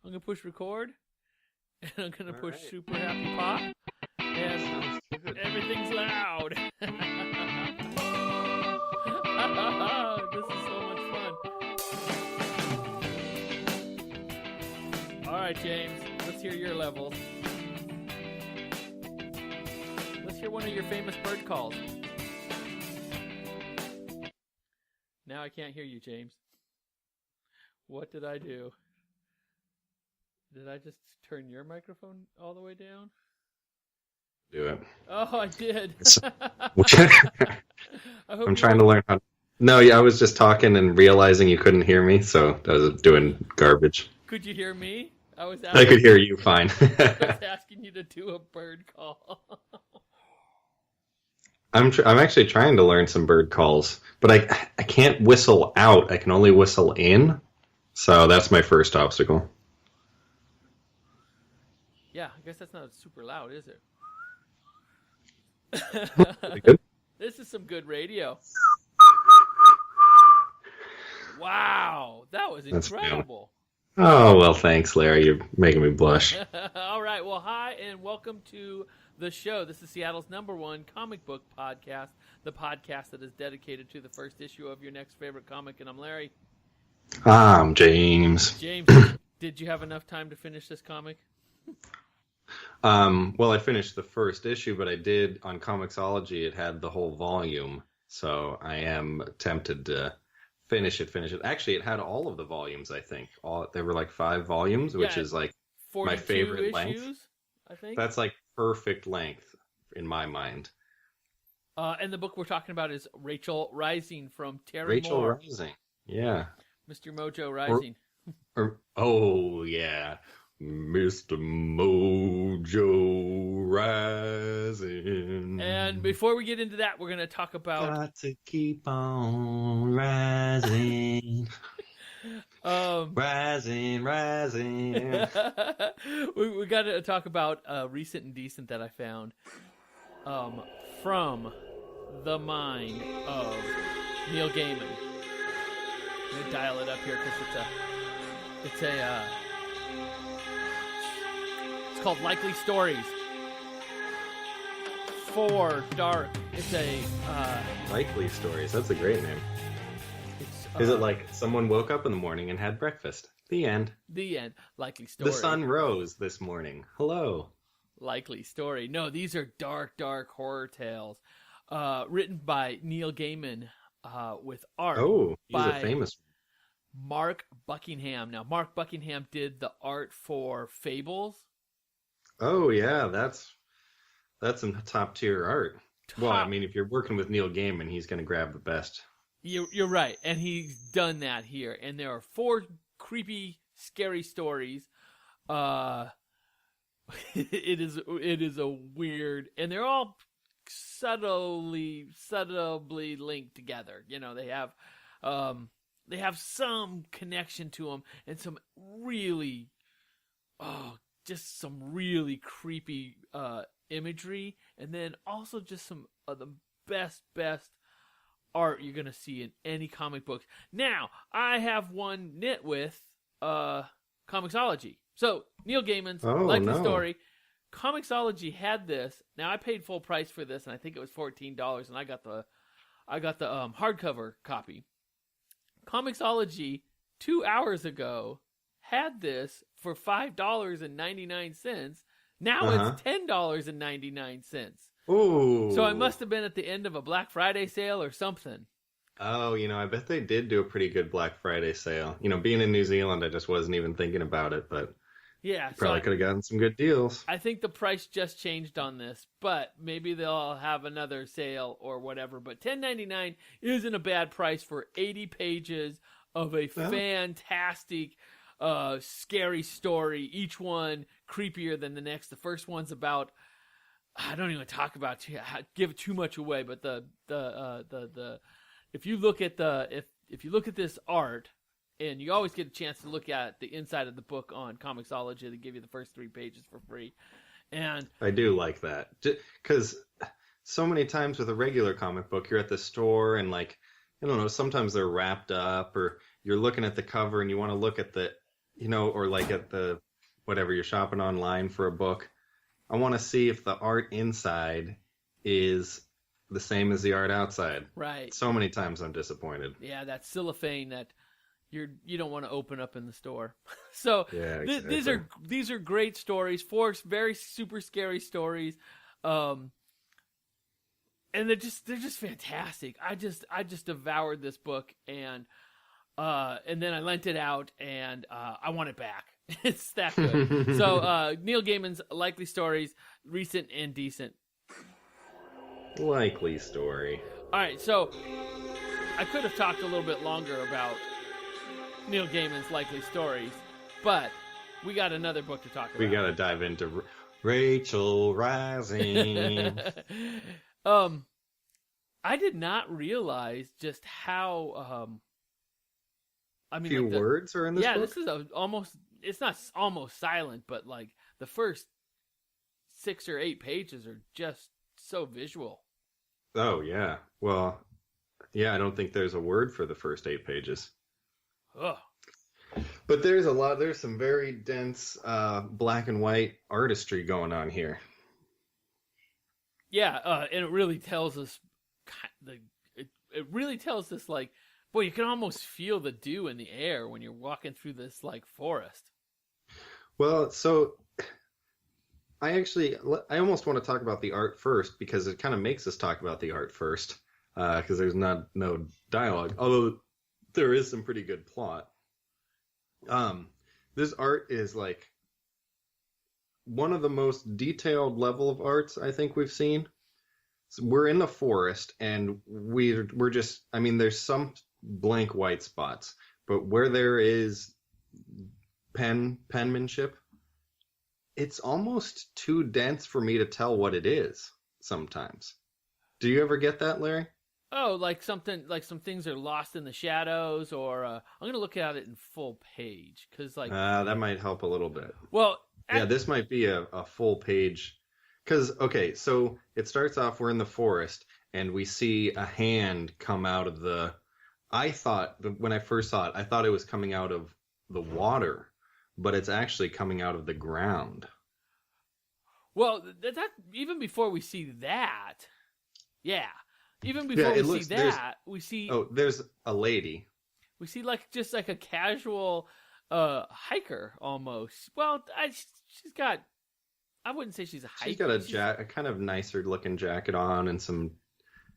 I'm going to push record, and I'm going to push super happy pop, and everything's loud. This is so much fun. All right, James, let's hear your levels. Let's hear one of your famous bird calls. Now I can't hear you, James. What did I do? Did I just turn your microphone all the way down? Do it. Oh, I did. I'm trying to learn how. No, yeah, I was just talking and realizing you couldn't hear me, so I was doing garbage. Could you hear me? I could hear you fine. I was asking you to do a bird call. I'm actually trying to learn some bird calls, but I can't whistle out. I can only whistle in, so that's my first obstacle. Yeah, I guess that's not super loud, is it? Good. This is some good radio. Wow, that was incredible. Oh, well, thanks, Larry. You're making me blush. All right, well, hi, and welcome to the show. This is Seattle's #1 comic book podcast, the podcast that is dedicated to the first issue of your next favorite comic, and I'm Larry. I'm James. James, did you have enough time to finish this comic? Well, I finished the first issue, but I did, on Comixology, it had the whole volume, so I am tempted to finish it. Actually, it had all of the volumes, I think. There were like 5 volumes, which is like my favorite length. I think. That's like perfect length in my mind. And the book we're talking about is Rachel Rising from Terry Rachel Moore. Rising, yeah. Mr. Mojo Rising. Oh, yeah. Mr. Mojo Rising. And before we get into that, we're going to talk about... Got to keep on rising. Rising. we got to talk about Recent and Decent that I found from the mind of Neil Gaiman. Let me dial it up here because it's called Likely Stories. For Dark. It's a Likely Stories. That's a great name. Is it like someone woke up in the morning and had breakfast? The end. The end. Likely Story. The sun rose this morning. Hello. Likely Story. No, these are dark horror tales. Written by Neil Gaiman with art. Oh, he's a famous one. Mark Buckingham. Now, Mark Buckingham did the art for Fables. Oh, yeah, that's some top tier art. Well, I mean, if you're working with Neil Gaiman, he's going to grab the best. You're right, and he's done that here. And there are 4 creepy, scary stories. It is a weird, and they're all subtly linked together. You know, they have some connection to them, and some really, just some really creepy imagery, and then also just some of the best art you're going to see in any comic books. Now, I have one knit with Comixology. So, Neil Gaiman's Likely Story. Comixology had this. Now, I paid full price for this, and I think it was $14, and I got the hardcover copy. Comixology 2 hours ago had this for $5.99. Now it's $10.99. Ooh. So I must have been at the end of a Black Friday sale or something. Oh, I bet they did do a pretty good Black Friday sale. Being in New Zealand, I just wasn't even thinking about it, but yeah, probably could have gotten some good deals. I think the price just changed on this, but maybe they'll have another sale or whatever. But $10.99 isn't a bad price for 80 pages of a fantastic, scary story. Each one creepier than the next. The first one's about, I don't even give too much away, but if you look at this art, and you always get a chance to look at the inside of the book on Comixology, they give you the first 3 pages for free. And I do like that, because so many times with a regular comic book, you're at the store and sometimes they're wrapped up, or you're looking at the cover and you want to look at the or like at the whatever you're shopping online for a book, I want to see if the art inside is the same as the art outside. Right. So many times I'm disappointed. Yeah, that cellophane that you don't want to open up in the store. So yeah, exactly. these are great stories, 4 very super scary stories. And they're just fantastic. I just devoured this book, and then I lent it out, and I want it back. It's that good. So Neil Gaiman's Likely Stories, recent and decent. Likely Story. All right, so I could have talked a little bit longer about Neil Gaiman's Likely Stories, but we got another book to talk about. We got to dive into Rachel Rising. I did not realize just how I mean, few words are in this book? Yeah, this is it's not almost silent, but like the first 6 or 8 pages are just so visual. Oh, yeah. Well, yeah, I don't think there's a word for the first 8 pages. Ugh. But there's some very dense black and white artistry going on here. Yeah, and it really tells us, it really tells us, like, boy, you can almost feel the dew in the air when you're walking through this, like, forest. Well, so I almost want to talk about the art first, because it kind of makes us talk about the art first, because there's no dialogue, although there is some pretty good plot. This art is like one of the most detailed level of arts I think we've seen. So we're in the forest, and we're just, I mean, there's some blank white spots, but where there is penmanship, it's almost too dense for me to tell what it is sometimes. Do you ever get that, Larry? Oh, like some things are lost in the shadows, or I'm gonna look at it in full page, because like that might help a little bit. Well, yeah, this might be a full page, because okay, so it starts off, we're in the forest, and we see a hand come out of the. I thought when I first saw it, I thought it was coming out of the water, but it's actually coming out of the ground. Well, that even before we see that, yeah. Even before we see that, we see... Oh, there's a lady. We see just like a casual hiker, almost. Well, she's got... I wouldn't say she's a hiker. She's got a kind of nicer looking jacket on and some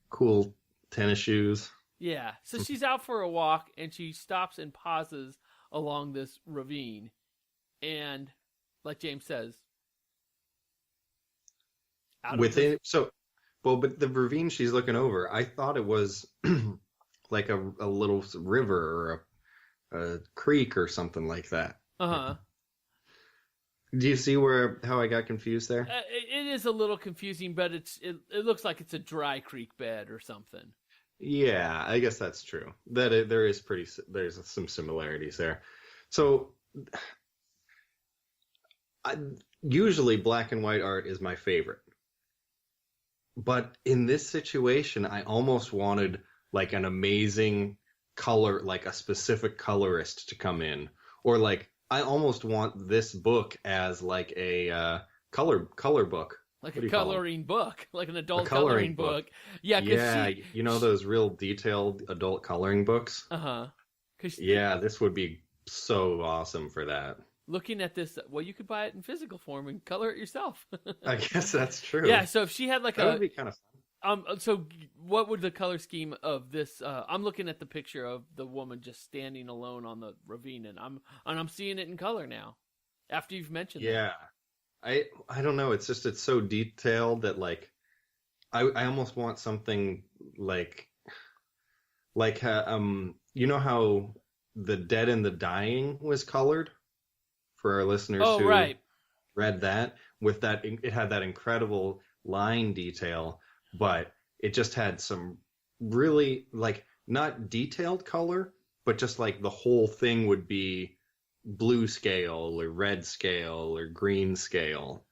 cool tennis shoes. Yeah, so she's out for a walk, and she stops and pauses along this ravine. And, like James says... But the ravine she's looking over, I thought it was like a little river or a creek or something like that. Uh-huh. Do you see how I got confused there? It is a little confusing, but it looks like it's a dry creek bed or something. Yeah, I guess that's true. There's some similarities there. So usually black and white art is my favorite. But in this situation, I almost wanted like an amazing color, like a specific colorist to come in, or like I almost want this book as like a color book, like a coloring book, like an adult coloring book. Yeah, you know those real detailed adult coloring books. Yeah, this would be so awesome for that. Looking at this, well, you could buy it in physical form and color it yourself. I guess that's true. Yeah, so if she had that would be kind of fun. So what would the color scheme of this? I'm looking at the picture of the woman just standing alone on the ravine, and I'm seeing it in color now. After you've mentioned that. I don't know. It's so detailed that like I almost want something like you know how The Dead and the Dying was colored? For our listeners who read that, with that, it had that incredible line detail, but it just had some really like not detailed color, but just like the whole thing would be blue scale or red scale or green scale.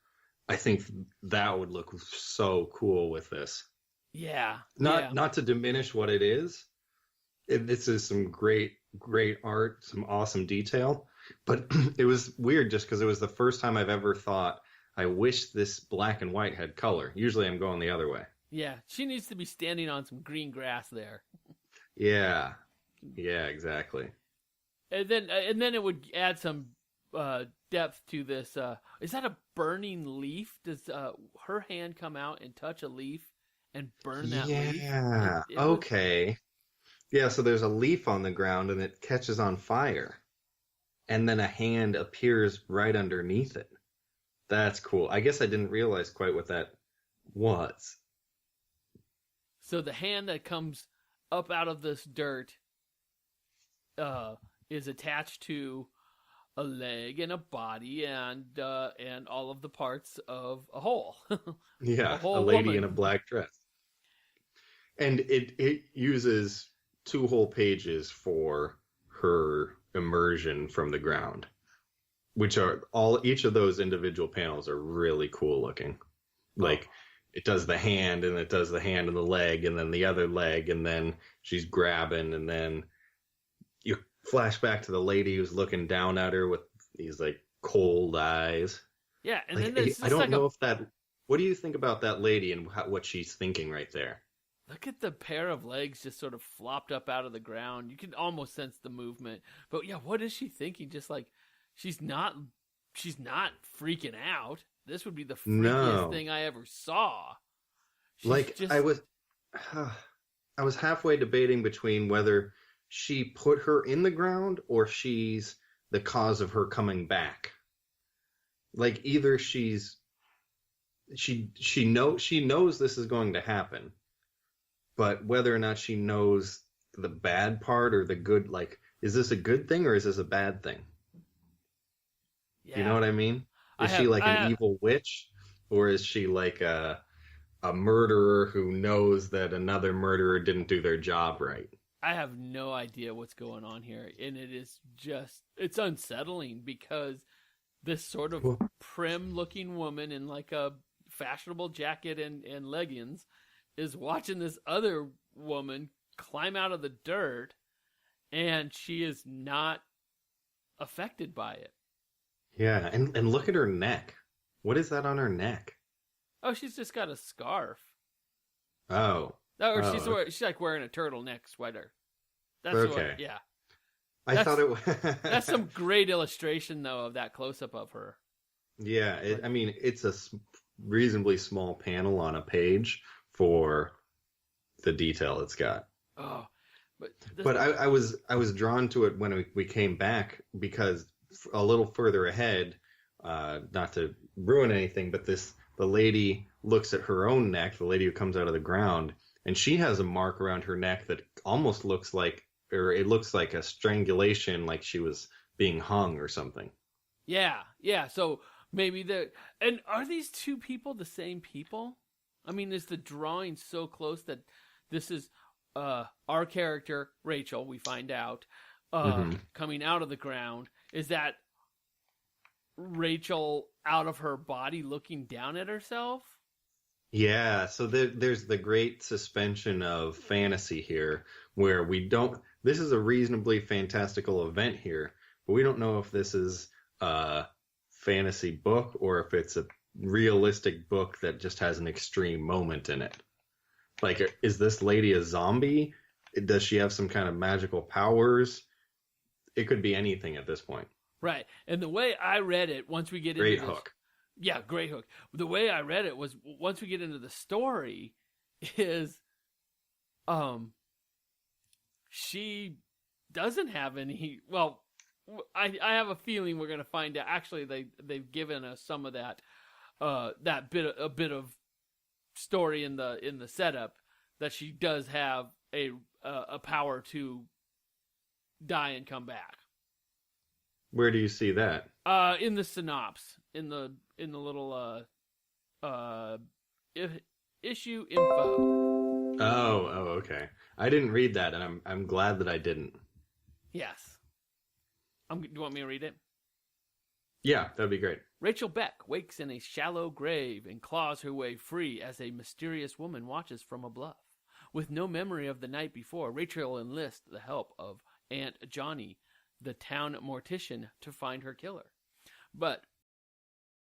I think that would look so cool with this. Yeah. Not to diminish what it is. This is some great art, some awesome detail. But it was weird just because it was the first time I've ever thought, I wish this black and white had color. Usually I'm going the other way. Yeah, she needs to be standing on some green grass there. Yeah. Yeah, exactly. And then it would add some depth to this. Is that a burning leaf? Does her hand come out and touch a leaf and burn that leaf? Yeah. Okay. Yeah, so there's a leaf on the ground and it catches on fire. And then a hand appears right underneath it. That's cool. I guess I didn't realize quite what that was. So the hand that comes up out of this dirt is attached to a leg and a body and all of the parts of a whole. Yeah, a lady woman. in a black dress. And it uses 2 whole pages for her immersion from the ground, which are each of those individual panels are really cool looking. Like it does the hand and it does the hand and the leg and then the other leg and then she's grabbing and then you flash back to the lady who's looking down at her with these like cold eyes. Yeah, and like, then there's I don't know if that. What do you think about that lady and what she's thinking right there? Look at the pair of legs just sort of flopped up out of the ground. You can almost sense the movement. But yeah, what is she thinking? Just like she's not freaking out. This would be the freakiest thing I ever saw. I was halfway debating between whether she put her in the ground or she's the cause of her coming back. Like either she knows this is going to happen, but whether or not she knows the bad part or the good, like, is this a good thing or is this a bad thing? Yeah. You know what I mean? Is she like an evil witch, or is she like a murderer who knows that another murderer didn't do their job right? I have no idea what's going on here, and it's unsettling because this sort of prim-looking woman in like a fashionable jacket and leggings is watching this other woman climb out of the dirt, and she is not affected by it. Yeah, and look at her neck. What is that on her neck? Oh, she's just got a scarf. Oh. Or she's like wearing a turtleneck sweater. That's okay. Yeah. I thought it was... That's some great illustration, though, of that close-up of her. Yeah, it's a reasonably small panel on a page for the detail it's got. Oh, but I was drawn to it when we came back because a little further ahead, not to ruin anything, but the lady looks at her own neck, the lady who comes out of the ground, and she has a mark around her neck that almost looks like, or it looks like a strangulation, like she was being hung or something. Yeah. So maybe and are these two people the same people? I mean, is the drawing so close that this is our character, Rachel, we find out, coming out of the ground? Is that Rachel out of her body looking down at herself? Yeah, so there's the great suspension of fantasy here where this is a reasonably fantastical event here, but we don't know if this is a fantasy book or if it's a realistic book that just has an extreme moment in it. Like, is this lady a zombie? Does she have some kind of magical powers? It could be anything at this point. Right. And the way I read it, once we get into Great hook. Yeah, great hook. The way I read it was once we get into the story is she doesn't have any, well, I have a feeling we're going to find out. Actually, they've given us some of that a bit of story in the setup that she does have a power to die and come back. Where do you see that? In the synopsis, in the little issue info. Oh, okay. I didn't read that, and I'm glad that I didn't. Yes. Do you want me to read it? Yeah, that'd be great. Rachel Beck wakes in a shallow grave and claws her way free as a mysterious woman watches from a bluff. With no memory of the night before, Rachel enlists the help of Aunt Johnny, the town mortician to find her killer. But